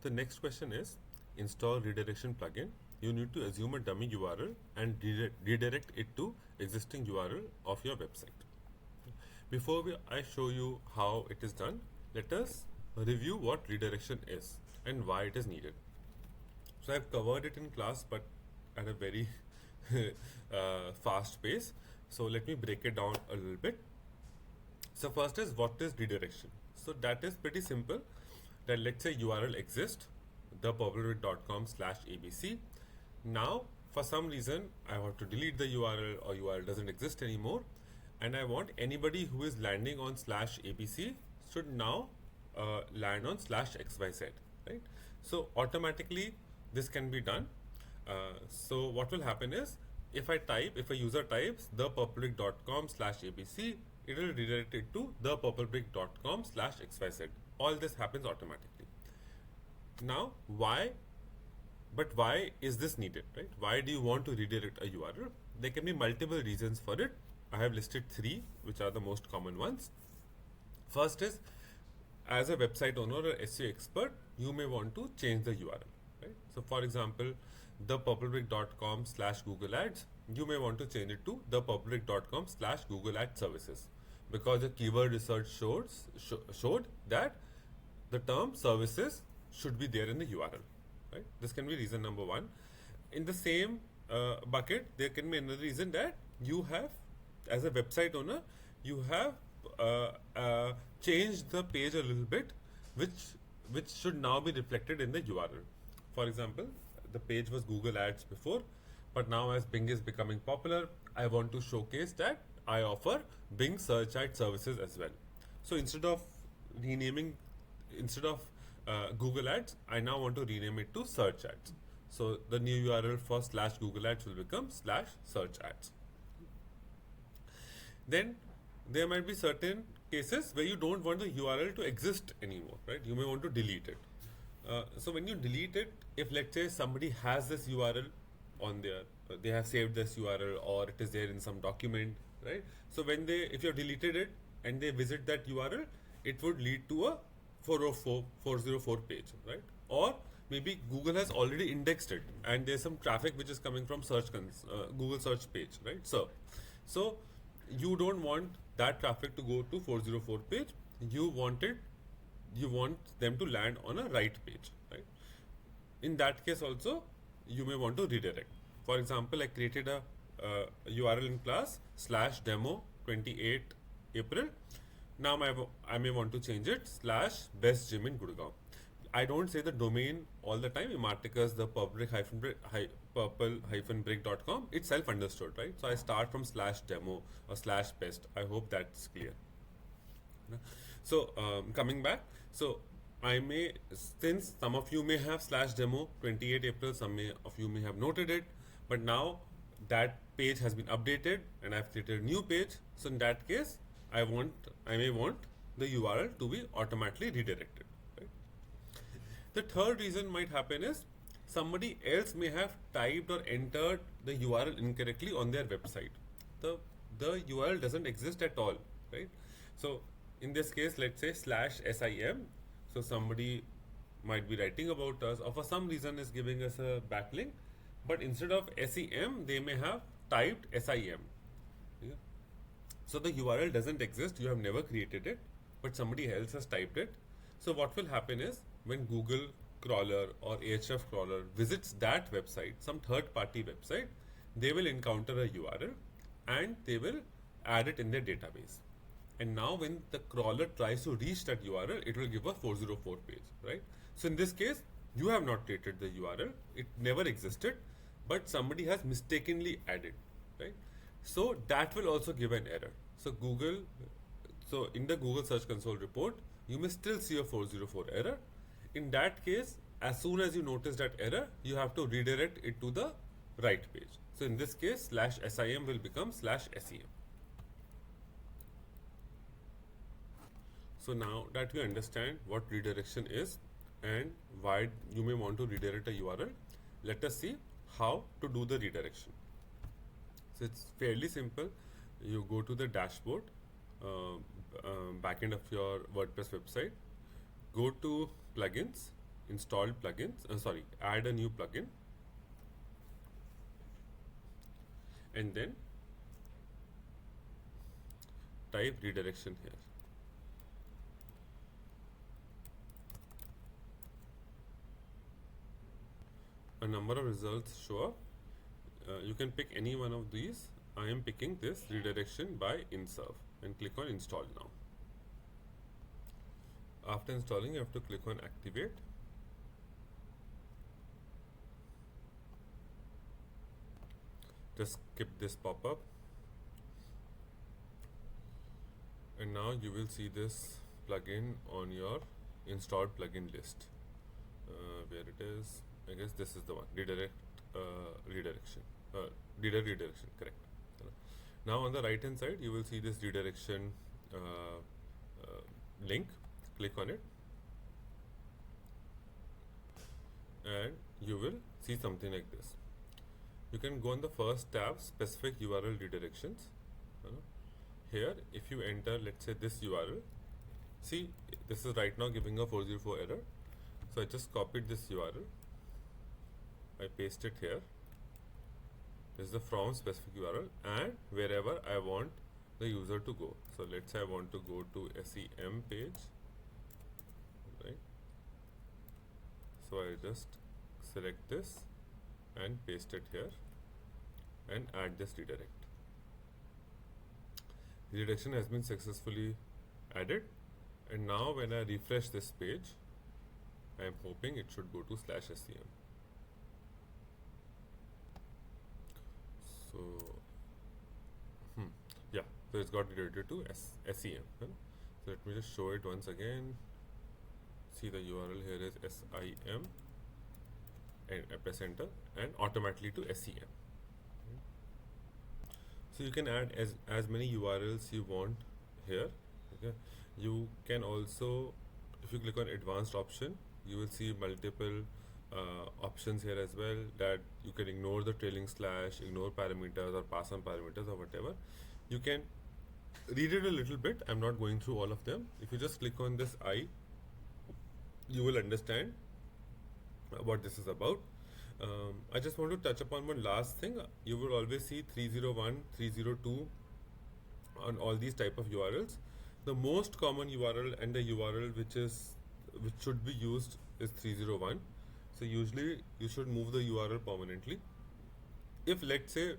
The next question is install redirection plugin. You need to assume a dummy URL and redirect it to existing URL of your website. Before I show you how it is done, let us review what redirection is and why it is needed. So I've covered it in class, but at a very fast pace. So let me break it down a little bit. So first is, what is redirection? So that is pretty simple. That let's say URL exists, thepurplebrick.com/abc. Now for some reason I want to delete the URL, or URL doesn't exist anymore, and I want anybody who is landing on /abc should now land on /xyz, right? So automatically this can be done. So what will happen is, if a user types thepurplebrick.com/abc, it will redirect it to thepurplebrick.com/xyz. All this happens automatically. Now, why is this needed, right? Why do you want to redirect a URL? There can be multiple reasons for it. I have listed 3, which are the most common ones. First is, as a website owner or SEO expert, you may want to change the URL, right? So for example, thepurplebrick.com/Google Ads, you may want to change it to thepurplebrick.com/Google Ads Services, because the keyword research showed that the term services should be there in the URL, right? This can be reason number 1. In the same bucket, there can be another reason that you have, as a website owner, you have changed the page a little bit, which should now be reflected in the URL. For example, the page was Google Ads before, but now as Bing is becoming popular, I want to showcase that I offer Bing search ad services as well. So instead of Google Ads, I now want to rename it to search ads. So the new URL for /Google Ads will become /search ads. Then there might be certain cases where you don't want the URL to exist anymore, right? You may want to delete it. So when you delete it, if let's say somebody has this URL on their, they have saved this URL, or it is there in some document, right? So if you have deleted it and they visit that URL, it would lead to a 404 page, right? Or maybe Google has already indexed it and there's some traffic which is coming from Google search page, right? So you don't want that traffic to go to 404 page. You want them to land on a right page, right? In that case also, you may want to redirect. For example, I created a URL in class /demo 28 April. Now I may want to change it /best gym in Gurgaon. I don't say the domain all the time. Imarticus, the purple-brick.com, it's self-understood, right? So I start from /demo or /best. I hope that's clear. So coming back, so since some of you may have /demo 28 April, some of you may have noted it, but now that page has been updated and I've created a new page. So in that case, I may want the URL to be automatically redirected, right? The third reason might happen is, somebody else may have typed or entered the URL incorrectly on their website. The URL doesn't exist at all, right? So in this case, let's say /SIM. So somebody might be writing about us, or for some reason is giving us a backlink, but instead of SEM, they may have typed SIM. Yeah? So the URL doesn't exist, you have never created it, but somebody else has typed it. So what will happen is, when Google crawler or Ahrefs crawler visits that website, some third party website, they will encounter a URL and they will add it in their database. And now when the crawler tries to reach that URL, it will give a 404 page, right? So in this case, you have not created the URL, it never existed, but somebody has mistakenly added, right? So that will also give an error. So in the Google Search Console report, you may still see a 404 error. In that case, as soon as you notice that error, you have to redirect it to the right page. So in this case, /SIM will become /SEM. So now that we understand what redirection is and why you may want to redirect a URL, let us see how to do the redirection. So it's fairly simple. You go to the dashboard, backend of your WordPress website, go to plugins, installed plugins, add a new plugin, and then type redirection here. A number of results show up. You can pick any one of these. I am picking this redirection by InServe and click on install now. After installing, you have to click on activate. Just skip this pop-up, and now you will see this plugin on your installed plugin list. Where it is, I guess this is the one, redirect redirection, redirection, correct. Now on the right hand side you will see this redirection link. Click on it and you will see something like this. You can go on the first tab, specific URL redirections. Here if you enter, let's say, this URL, see this is right now giving a 404 error, so I just copied this URL, I paste it here. This is the from specific URL and wherever I want the user to go. So let's say I want to go to SEM page, right? So I just select this and paste it here and add this redirect. Redirection has been successfully added, and now when I refresh this page, I am hoping it should go to /SEM. So yeah, so it's got redirected to SEM. So let me just show it once again. See, the URL here is SIM, and I press enter and automatically to SEM. So you can add as many URLs you want here. Okay, you can also, if you click on advanced option, you will see multiple options here as well, that you can ignore the trailing slash, ignore parameters, or pass on parameters, or whatever. You can read it a little bit. I'm not going through all of them. If you just click on this I, you will understand what this is about. I just want to touch upon one last thing. You will always see 301, 302 on all these type of URLs. The most common URL and the URL which should be used is 301. So usually you should move the URL permanently. If let's say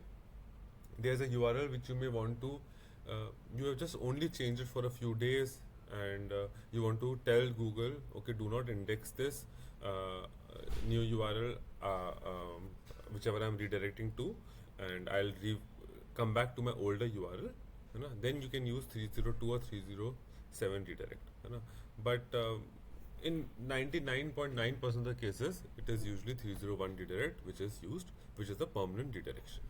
there's a URL which you may want to, you have just only changed it for a few days, and you want to tell Google, okay, do not index this new URL, whichever I'm redirecting to, and I'll come back to my older URL, then you can use 302 or 307 redirect. But in 99.9% of the cases, it is usually 301 redirect which is used, which is the permanent redirection.